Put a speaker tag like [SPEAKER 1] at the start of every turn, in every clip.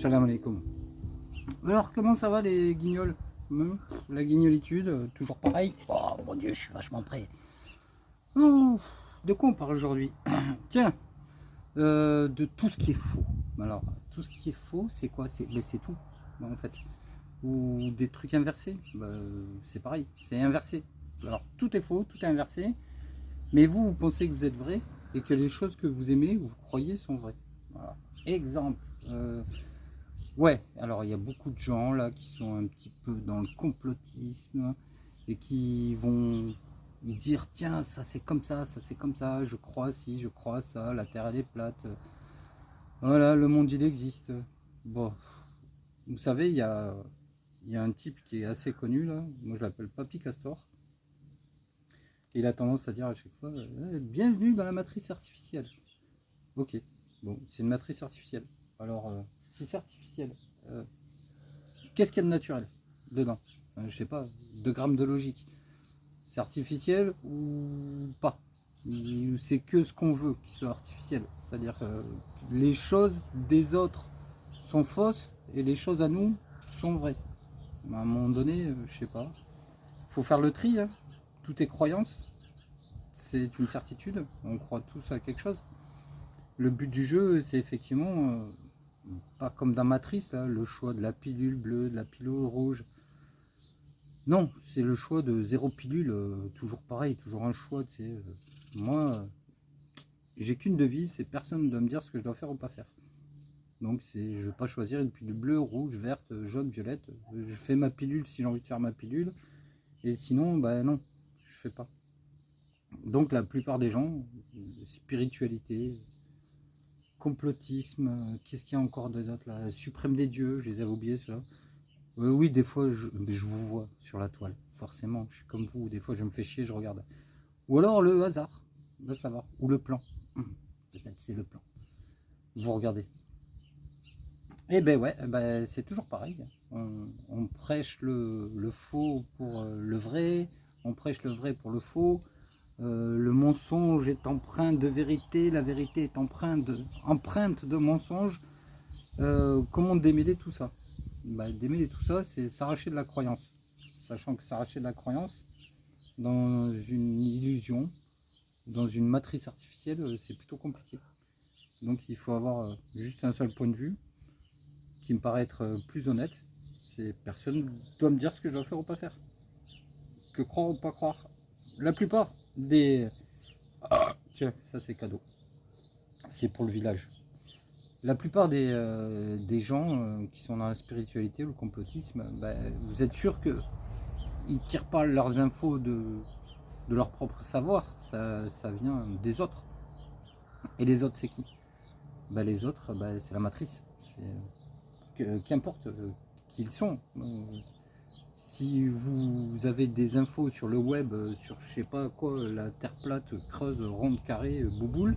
[SPEAKER 1] Salam alaikum. Alors, comment ça va les guignols? La guignolitude, toujours pareil. Oh mon dieu, je suis vachement prêt. Oh, de quoi on parle aujourd'hui? Tiens, de tout ce qui est faux. Alors, tout ce qui est faux, c'est quoi? C'est tout, en fait. Ou des trucs inversés. C'est pareil, c'est inversé. Alors, tout est faux, tout est inversé. Mais vous pensez que vous êtes vrai et que les choses que vous aimez ou vous croyez sont vraies. Voilà. Exemple. Ouais, alors il y a beaucoup de gens là qui sont un petit peu dans le complotisme et qui vont dire tiens, ça c'est comme ça c'est comme ça, je crois ci, je crois ça, la terre elle est plate, voilà, le monde il existe. Bon, vous savez, il y a un type qui est assez connu là, moi je l'appelle Papy Castor. Il a tendance à dire à chaque fois bienvenue dans la matrice artificielle. Ok, bon, c'est une matrice artificielle. Alors, si c'est artificiel, qu'est-ce qu'il y a de naturel dedans? Enfin, je sais pas, 2 grammes de logique. C'est artificiel ou pas? C'est que ce qu'on veut qui soit artificiel. C'est-à-dire que les choses des autres sont fausses et les choses à nous sont vraies. À un moment donné, je sais pas. Faut faire le tri, hein. Tout est croyance. C'est une certitude. On croit tous à quelque chose. Le but du jeu, c'est effectivement, pas comme dans Matrice, là, le choix de la pilule bleue, de la pilule rouge. Non, c'est le choix de 0 pilule, toujours pareil, toujours un choix. Tu sais, moi, j'ai qu'une devise, c'est personne ne doit me dire ce que je dois faire ou pas faire. Donc je ne vais pas choisir une pilule bleue, rouge, verte, jaune, violette. Je fais ma pilule si j'ai envie de faire ma pilule. Et sinon, non, je fais pas. Donc la plupart des gens, spiritualité, complotisme, qu'est-ce qu'il y a encore des autres là? Suprême des dieux, je les avais oubliés ceux-là. Oui, des fois, je vous vois sur la toile, forcément. Je suis comme vous, des fois, je me fais chier, je regarde. Ou alors le hasard, va savoir. Ou le plan. Peut-être c'est le plan. Vous regardez. Eh ben ouais, c'est toujours pareil. On prêche le faux pour le vrai. On prêche le vrai pour le faux. Le mensonge est empreint de vérité. La vérité est empreinte de mensonge. Comment démêler tout ça? Démêler tout ça, c'est s'arracher de la croyance. Sachant que s'arracher de la croyance dans une illusion, dans une matrice artificielle, c'est plutôt compliqué. Donc il faut avoir juste un seul point de vue qui me paraît être plus honnête. C'est personne doit me dire ce que je dois faire ou pas faire. Que croire ou pas croire. La plupart des... Tiens, ça c'est cadeau. C'est pour le village. La plupart des gens qui sont dans la spiritualité ou le complotisme, vous êtes sûr qu'ils ne tirent pas leurs infos de leur propre savoir, ça vient des autres. Et les autres, c'est qui? Les autres, c'est la matrice. Qu'importe qui ils sont. Si vous avez des infos sur le web, sur je sais pas quoi, la terre plate, creuse, ronde, carrée, bouboule,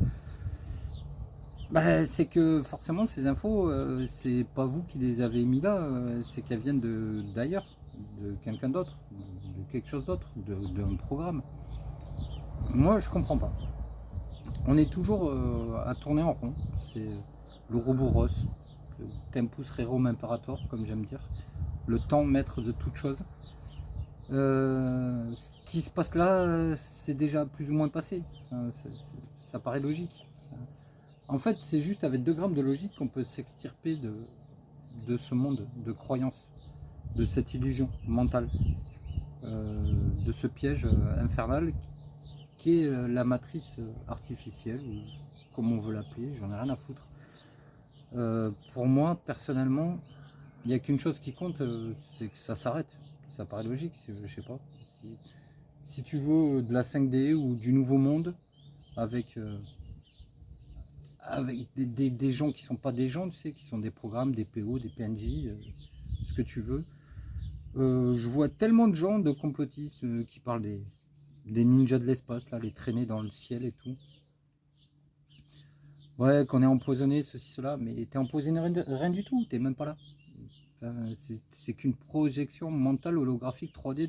[SPEAKER 1] c'est que forcément ces infos, c'est pas vous qui les avez mis là, c'est qu'elles viennent d'ailleurs, de quelqu'un d'autre, de quelque chose d'autre, d'un programme. Moi, je comprends pas. On est toujours à tourner en rond. C'est l'Ouroboros, le Tempus Rerum Imperator, comme j'aime dire. Le temps maître de toute chose. Ce qui se passe là, c'est déjà plus ou moins passé. Ça paraît logique. En fait, c'est juste avec 2 grammes de logique qu'on peut s'extirper de ce monde de croyances, de cette illusion mentale, de ce piège infernal qui est la matrice artificielle, ou comme on veut l'appeler, j'en ai rien à foutre. Pour moi, personnellement, il n'y a qu'une chose qui compte, c'est que ça s'arrête. ça paraît logique, je sais pas. Si tu veux de la 5D ou du nouveau monde, avec, avec des gens qui sont pas des gens, tu sais, qui sont des programmes, des PO, des PNJ, ce que tu veux. Je vois tellement de gens, de complotistes, qui parlent des ninjas de l'espace, là, les traîner dans le ciel et tout. Ouais, qu'on est empoisonné, ceci, cela, mais t'es empoisonné rien du tout, t'es même pas là. Enfin, c'est qu'une projection mentale holographique 3D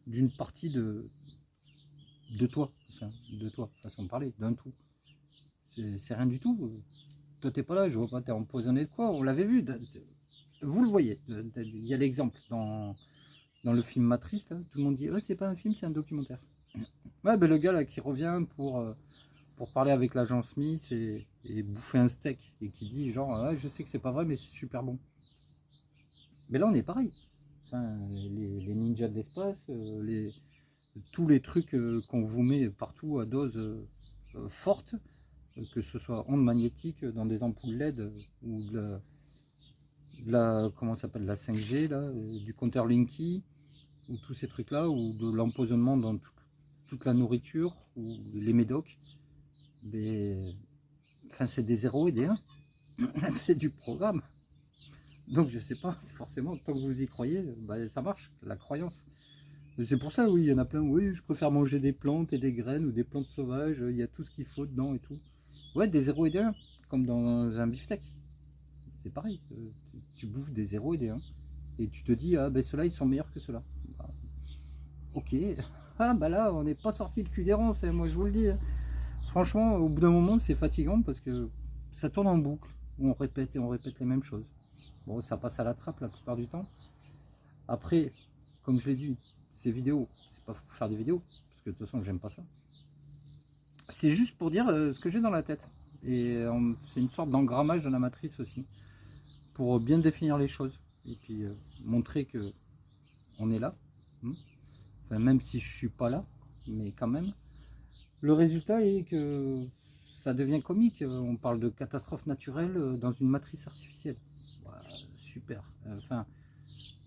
[SPEAKER 1] d'une partie de toi, enfin, de toi, façon de parler, d'un tout. C'est rien du tout. Toi, t'es pas là, je vois pas, t'es empoisonné de quoi? On l'avait vu, vous le voyez. Il y a l'exemple dans le film Matrice, là, tout le monde dit c'est pas un film, c'est un documentaire. Ouais, ben le gars là qui revient pour parler avec l'agent Smith et bouffer un steak et qui dit genre je sais que c'est pas vrai mais c'est super bon. Mais là on est pareil. Enfin, les ninjas de l'espace, tous les trucs qu'on vous met partout à dose forte, que ce soit ondes magnétiques dans des ampoules LED ou comment ça s'appelle, la 5G là, du compteur Linky, ou tous ces trucs là, ou de l'empoisonnement dans toute la nourriture, ou les médocs, mais enfin c'est des 0 et des 1. C'est du programme. Donc je sais pas, c'est forcément, tant que vous y croyez, bah, ça marche, la croyance. C'est pour ça, oui, il y en a plein, oui, je préfère manger des plantes et des graines ou des plantes sauvages, il y a tout ce qu'il faut dedans et tout. Ouais, des 0 et des 1, comme dans un beefsteak. C'est pareil, tu bouffes des 0 et des 1. Et tu te dis, ah ben ceux-là, ils sont meilleurs que ceux-là. Bah, ok, ah bah là, on n'est pas sorti le cul des ronces, moi je vous le dis. Franchement, au bout d'un moment, c'est fatigant parce que ça tourne en boucle. On répète et on répète les mêmes choses. Bon, ça passe à la trappe la plupart du temps. Après, comme je l'ai dit, ces vidéos, c'est pas pour faire des vidéos, parce que de toute façon, j'aime pas ça. C'est juste pour dire ce que j'ai dans la tête. Et c'est une sorte d'engrammage de la matrice aussi, pour bien définir les choses. Et puis montrer que on est là. Enfin, même si je suis pas là, mais quand même. Le résultat est que ça devient comique. On parle de catastrophe naturelle dans une matrice artificielle. Ouais, super. Enfin,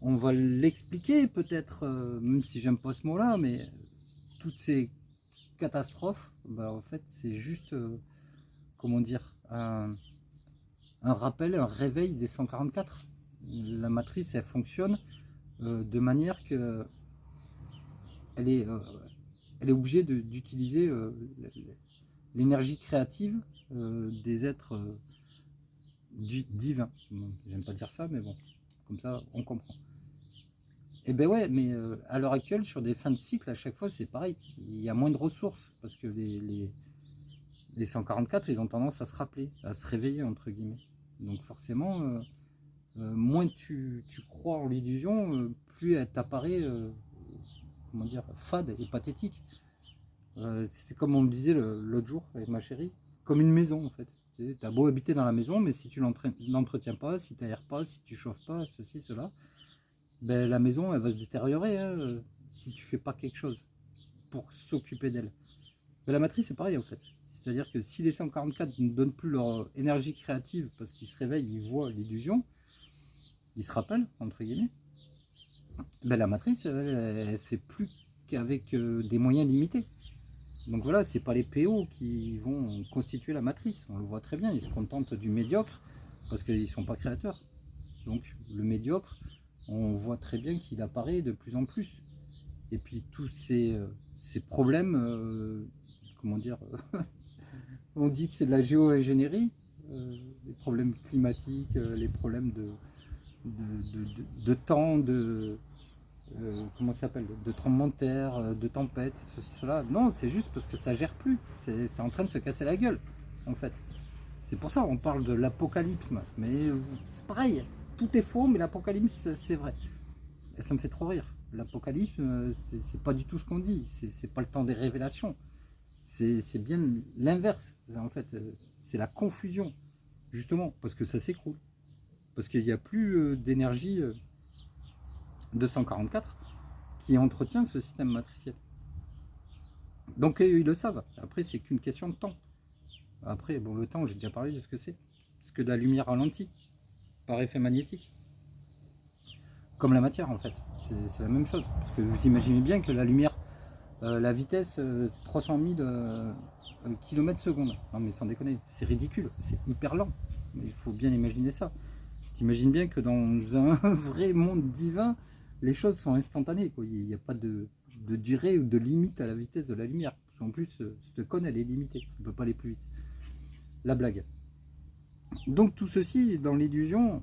[SPEAKER 1] on va l'expliquer peut-être, même si j'aime pas ce mot-là, mais toutes ces catastrophes, bah, en fait, c'est juste, comment dire, un rappel, un réveil des 144. La matrice, elle fonctionne de manière que elle est, euh, elle est obligée d'utiliser l'énergie créative des êtres divins. Bon, j'aime pas dire ça, mais bon, comme ça, on comprend. Et ben ouais, mais à l'heure actuelle, sur des fins de cycle, à chaque fois, c'est pareil. Il y a moins de ressources parce que les 144, ils ont tendance à se rappeler, à se réveiller, entre guillemets. Donc forcément, moins tu crois en l'illusion, plus elle t'apparaît, comment dire, fade et pathétique. C'était comme on me disait l'autre jour avec ma chérie, comme une maison en fait. Tu as beau habiter dans la maison, mais si tu l'entretiens pas, si tu n'aères pas, si tu chauffes pas, ceci, cela, ben, la maison elle va se détériorer hein, si tu fais pas quelque chose pour s'occuper d'elle. Mais la matrice c'est pareil en fait. C'est-à-dire que si les 144 ne donnent plus leur énergie créative parce qu'ils se réveillent, ils voient l'illusion, ils se rappellent, entre guillemets, ben, la matrice elle fait plus qu'avec des moyens limités. Donc voilà, c'est pas les PO qui vont constituer la matrice, on le voit très bien, ils se contentent du médiocre parce qu'ils ne sont pas créateurs. Donc le médiocre, on voit très bien qu'il apparaît de plus en plus. Et puis tous ces problèmes, comment dire, on dit que c'est de la géo-ingénierie, les problèmes climatiques, les problèmes de temps, comment ça s'appelle, de tremblements de terre, de tempêtes, ceci, cela. Non, c'est juste parce que ça gère plus. C'est en train de se casser la gueule, en fait. C'est pour ça qu'on parle de l'apocalypse. Mais c'est pareil, tout est faux, mais l'apocalypse, c'est vrai. Et ça me fait trop rire. L'apocalypse, c'est pas du tout ce qu'on dit. C'est pas le temps des révélations. C'est bien l'inverse. En fait, c'est la confusion, justement, parce que ça s'écroule. Parce qu'il n'y a plus d'énergie 244 qui entretient ce système matriciel. Donc ils le savent. Après, c'est qu'une question de temps. Après, bon, le temps, j'ai déjà parlé de ce que c'est. C'est que de la lumière ralentie par effet magnétique. comme la matière en fait. C'est la même chose. Parce que vous imaginez bien que la lumière, la vitesse, c'est 300 000 km secondes. Non mais sans déconner, c'est ridicule, c'est hyper lent. Mais il faut bien imaginer ça. T'imagines bien que dans un vrai monde divin, les choses sont instantanées. Quoi. Il n'y a pas de durée ou de limite à la vitesse de la lumière. Parce qu'en plus, cette conne, elle est limitée. On ne peut pas aller plus vite. La blague. Donc tout ceci, dans l'illusion,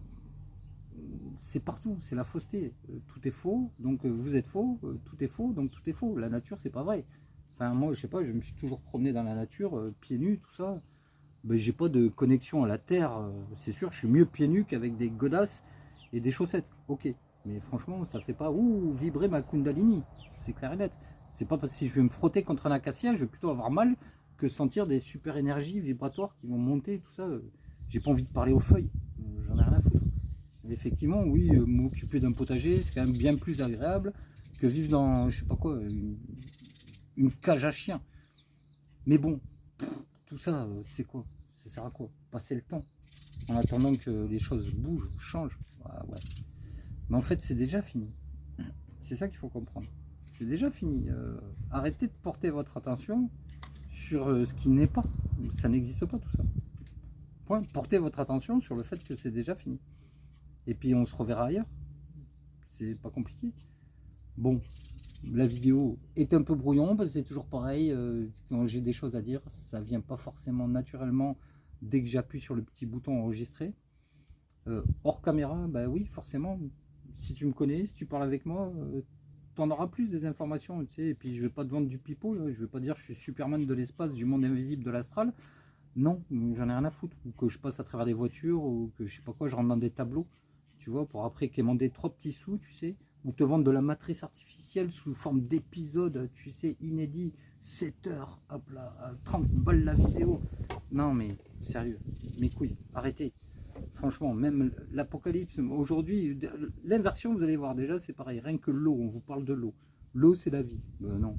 [SPEAKER 1] c'est partout, c'est la fausseté. Tout est faux, donc vous êtes faux, tout est faux, donc tout est faux. La nature, c'est pas vrai. Enfin, moi, je sais pas, je me suis toujours promené dans la nature, pieds nus, tout ça. Ben, j'ai pas de connexion à la terre, c'est sûr, je suis mieux pieds nus qu'avec des godasses et des chaussettes. Ok, mais franchement, ça fait pas vibrer ma Kundalini, c'est clair et net. C'est pas parce que si je vais me frotter contre un acacia, je vais plutôt avoir mal que sentir des super énergies vibratoires qui vont monter, tout ça. J'ai pas envie de parler aux feuilles, j'en ai rien à foutre. Effectivement, oui, m'occuper d'un potager, c'est quand même bien plus agréable que vivre dans, je sais pas quoi, une cage à chiens. Mais bon, tout ça, c'est quoi? Ça sert à quoi? Passer le temps en attendant que les choses bougent, changent. Ah ouais. Mais en fait, c'est déjà fini. C'est ça qu'il faut comprendre. C'est déjà fini. Arrêtez de porter votre attention sur ce qui n'est pas. Ça n'existe pas tout ça. Point. Portez votre attention sur le fait que c'est déjà fini. Et puis on se reverra ailleurs. C'est pas compliqué. Bon, la vidéo est un peu brouillon parce que c'est toujours pareil. Quand j'ai des choses à dire, ça vient pas forcément naturellement dès que j'appuie sur le petit bouton enregistrer. Hors caméra, bah oui, forcément. Si tu me connais, si tu parles avec moi, t'en auras plus des informations, tu sais. Et puis je vais pas te vendre du pipeau, là. Je vais pas dire que je suis Superman de l'espace, du monde invisible, de l'astral. Non, j'en ai rien à foutre. Ou que je passe à travers des voitures, ou que je sais pas quoi, je rentre dans des tableaux, tu vois, pour après quémander 3 petits sous, tu sais. Ou te vendre de la matrice artificielle sous forme d'épisode, tu sais, inédit, 7 heures, hop là, 30 balles la vidéo. Non mais, sérieux, mes couilles, arrêtez. Franchement, même l'apocalypse, aujourd'hui, l'inversion, vous allez voir déjà, c'est pareil. Rien que l'eau, on vous parle de l'eau. L'eau, c'est la vie. Non,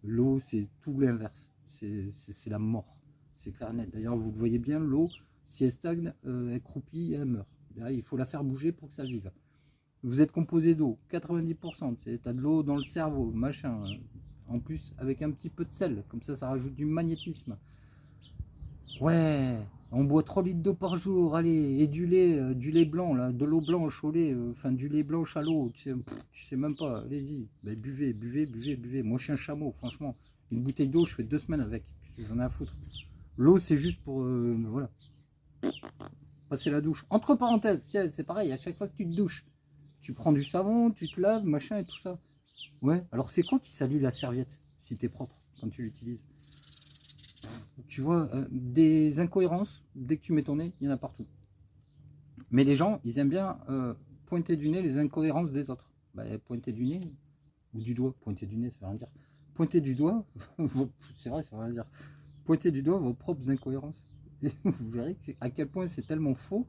[SPEAKER 1] l'eau, c'est tout l'inverse. C'est la mort. C'est clair et net. D'ailleurs, vous le voyez bien, l'eau, si elle stagne, elle croupit, elle meurt. Là, il faut la faire bouger pour que ça vive. Vous êtes composé d'eau, 90%. Tu as de l'eau dans le cerveau, machin. En plus, avec un petit peu de sel. Comme ça rajoute du magnétisme. Ouais, on boit 3 litres d'eau par jour, allez, et du lait blanc, là, de l'eau blanche au lait, enfin du lait blanc à l'eau, tu sais même pas, allez-y, ben, buvez, buvez, buvez, buvez. Moi je suis un chameau, franchement, une bouteille d'eau, je fais 2 semaines avec, j'en ai à foutre. L'eau c'est juste pour, voilà, passer la douche. Entre parenthèses, tiens, c'est pareil, à chaque fois que tu te douches, tu prends du savon, tu te laves, machin et tout ça. Ouais, alors c'est quoi qui salit la serviette, si t'es propre, quand tu l'utilises? Tu vois, des incohérences, dès que tu mets ton nez, il y en a partout. Mais les gens, ils aiment bien pointer du nez les incohérences des autres. Bah, pointer du nez, ou du doigt, pointer du nez, ça veut rien dire. Pointer du doigt, c'est vrai, ça veut rien dire. Pointer du doigt vos propres incohérences. Et vous verrez à quel point c'est tellement faux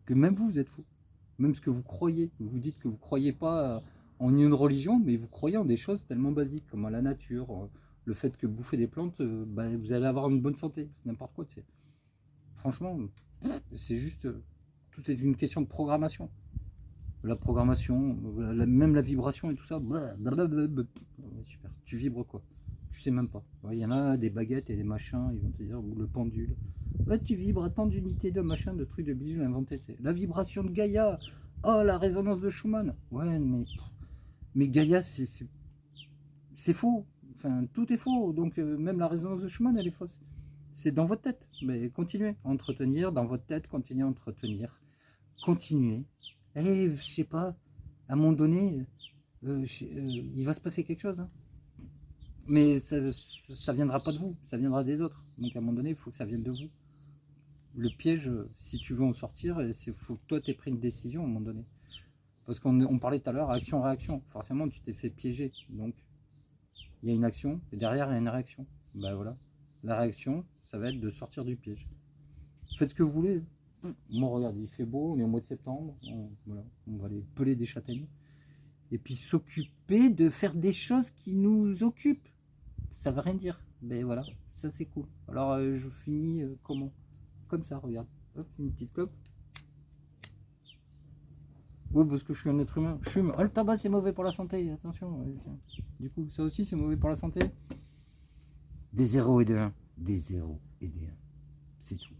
[SPEAKER 1] que même vous, vous êtes faux. Même ce que vous croyez. Vous dites que vous ne croyez pas en une religion, mais vous croyez en des choses tellement basiques, comme à la nature, le fait que bouffer des plantes, bah, vous allez avoir une bonne santé. C'est n'importe quoi, tu sais. Franchement, c'est juste, tout est une question de programmation. La programmation, même la vibration et tout ça, super. Tu vibres quoi? Tu sais même pas. Il y en a des baguettes et des machins, ils vont te dire, ou le pendule. Ouais, tu vibres à tant d'unités de machin, de trucs de bijoux inventés. La vibration de Gaïa, oh la résonance de Schumann. Ouais, mais Gaïa, c'est faux. Enfin, tout est faux. Donc, même la résonance de Schumann, elle est fausse. C'est dans votre tête. Mais continuez à entretenir dans votre tête, continuez à entretenir. Continuez. Et je sais pas, à un moment donné, il va se passer quelque chose. Hein. Mais ça viendra pas de vous, ça viendra des autres. Donc à un moment donné, il faut que ça vienne de vous. Le piège, si tu veux en sortir, il faut que toi tu aies pris une décision à un moment donné. Parce qu'on parlait tout à l'heure, action-réaction. Forcément, tu t'es fait piéger. Donc, il y a une action, et derrière, il y a une réaction. Ben voilà. La réaction, ça va être de sortir du piège. Faites ce que vous voulez. Moi, regarde, il fait beau, on est au mois de septembre. Voilà, on va aller peler des châtaignes. Et puis s'occuper de faire des choses qui nous occupent. Ça veut rien dire. Mais voilà, ça c'est cool. Alors, je finis comment? Comme ça, regarde. Hop, une petite clope. Ouais, parce que je suis un être humain. Je fume. Oh, le tabac, c'est mauvais pour la santé. Attention. Tiens. Du coup, ça aussi, c'est mauvais pour la santé. Des 0 et des 1. Des 0 et des 1. C'est tout.